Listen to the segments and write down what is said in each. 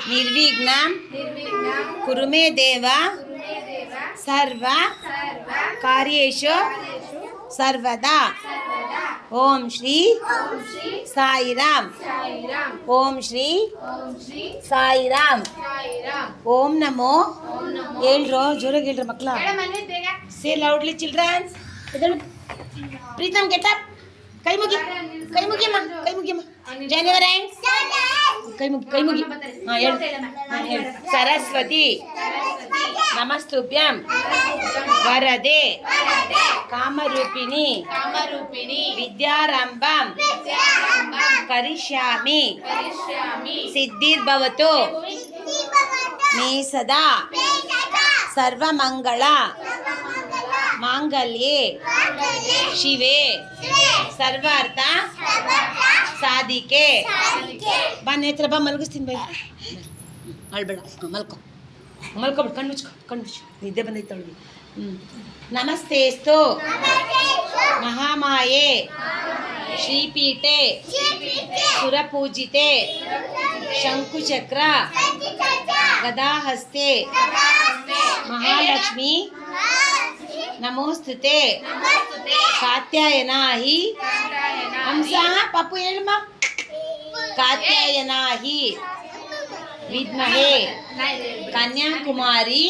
निर्विघ्नं कुरु मे देव सर्व कार्येषु सर्वदा। ओम श्री साईराम। ओम श्री साईराम। ओम नमो ಹೇಳ್ರೋ ಜೋರಾಗಿ ಹೇಳ್ರ ಮಕ್ಕಳ say loudly childrens Pritam get up ಕೈ ಮುಗಿ ಜಾನ್ಯುವರಿ ಕೈ ಮುಗಿ ಹೇಳು ಸರಸ್ವತಿ ನಮಸ್ತುಭ್ಯಂ ವರದೆ ಕಾಮರೂಪಿಣಿ ವಿದ್ಯಾರಂಭಂ ಕರಿಷ್ಯಾಮಿ ಸಿದ್ಧಿರ್ಭವತು ಮೇ ಸದಾ ಸರ್ವಮಂಗಳ ಮಾಂಗಲ್ಯೆ ಶಿವೆ ಸರ್ವಾರ್ಥ ಸಾಧಿಕೆ ಬಾ ನೇತ್ರ ಬಾ ಮಲಗಿಸ್ತೀನಿ ಬೈ ಅಳ್ಬೇಡ ಮಲ್ಕೊಬಿಟ್ಟು ಕಣ್ಣು ಮುಚ್ಚು ನಿದ್ದೆ ಬಂದೈತೆ ಅವಳಿಗೆ ನಮಸ್ತೇಸ್ತು ಮಹಾಮಾಯೆ ಶ್ರೀಪೀಠೆ ಸುರಪೂಜಿತೆ ಶಂಕುಚಕ್ರ ಗದಾಹಸ್ತೆ ಮಹಾಲಕ್ಷ್ಮಿ ನಮೋಸ್ತುತೆ ಕಾತ್ಯಾಯನಾಹಿ ಹಂಸ ಪಪ್ಪು ಹೇಳಮ್ಮ ಕಾತ್ಯಾಯನಾಹಿ ವಿದ್ಮಹೇ ಕನ್ಯಾಕುಮಾರಿ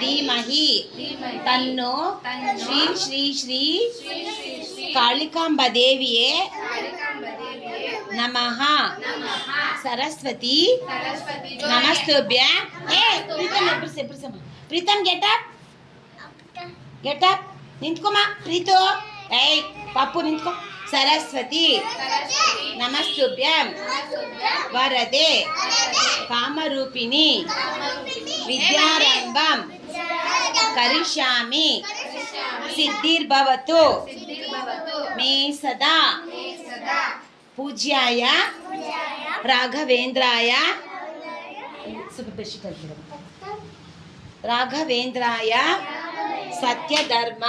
ಧೀಮಹಿ ತನ್ನೋ ಶ್ರೀ ಶ್ರೀ ಶ್ರೀ ಕಾಳಿಕಾಂಬ ದೇವಿಯೇ ನಮಃ ಸರಸ್ವತಿ ನಮಸ್ತುಭ್ಯಂ ಪ್ರೀತಮ್ ಗೆಟ್ ಅಪ್ ನಿಂತ್ಕೊಮ್ಮ ಪ್ರೀತು ಏಯ್ ಪಾಪು ನಿಂತ್ಕೊ ಸರಸ್ವತಿ ನಮಸ್ತುಭ್ಯಂ ವರದೆ ಕಾಮರೂಪಿಣಿ ವಿದ್ಯಾರಂಭಂ ಕರಿಷ್ಯಾಮಿ ಸಿದ್ಧಿರ್ಭವತು ಮೇ ಸದಾ ಪೂಜ್ಯಾಯ ರಾಘವೇಂದ್ರಾಯ ರಾಘವೇಂದ್ರಾಯ ಸತ್ಯಧರ್ಮ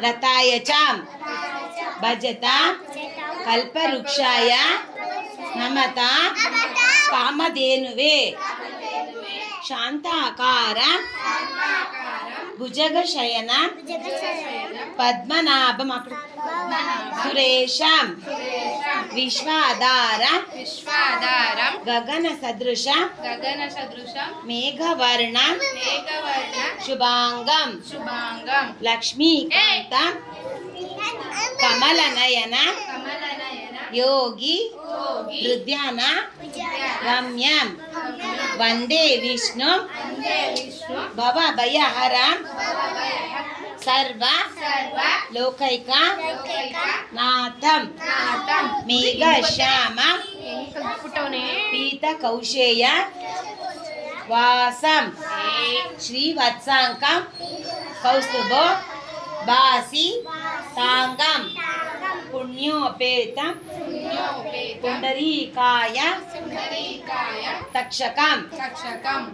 ರತಾಯ ಚ ಭಜತಾ ಕಲ್ಪವೃಕ್ಷಾಯ ನಮತಾ ಕಾಮಧೇನುವೆ ಶಾಂತಾಕಾರ ಭುಜಗಶಯನ ಪದ್ಮನಾಭ ಸುರೇಶಂ ವಿಶ್ವಾಧಾರ ಗಗನ ಸದೃಶ ಮೇಘವರ್ಣ ಶುಭಾಂಗಂ ಲಕ್ಷ್ಮೀಕಾಂತ ಕಮಲನಯನ ಯೋಗಿ ಹೃದಯನ ರಮ್ಯಂ ವಂದೇ ವಿಷ್ಣು ಭವಭಯಹರಂ ಸರ್ವ ಲೋಕೈಕ ನಾಥಂ ಮೇಘಶ್ಯಾಮ ಪೀತ ಕೌಶೇಯ ವಾಸಂ ಶ್ರೀವತ್ಸಾಂಕಂ ಕೌಸ್ತುಭೋ ಬಾಸಿ ತಾಂಗಂ ಪುಣ್ಯೋಪೇತಂ ಪುಂಡರೀಕಾಯ ತಕ್ಷಕಂ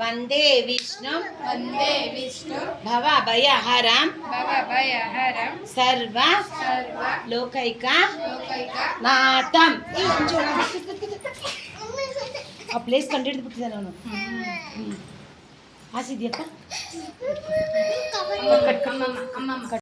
ವಂದೇ ವಿಷ್ಣು ಭವಭಯಹರಂ ಸರ್ವ ಲೋಕೈಕ ನಾಥಂ ಆ ಪ್ಲೇಸ್ ಕಂಡಿಡಿದು ಬಿಟ್ಟಿದ್ದಾನೆ ಅವನು ಆಸಿದ್ಯಕ್ಕ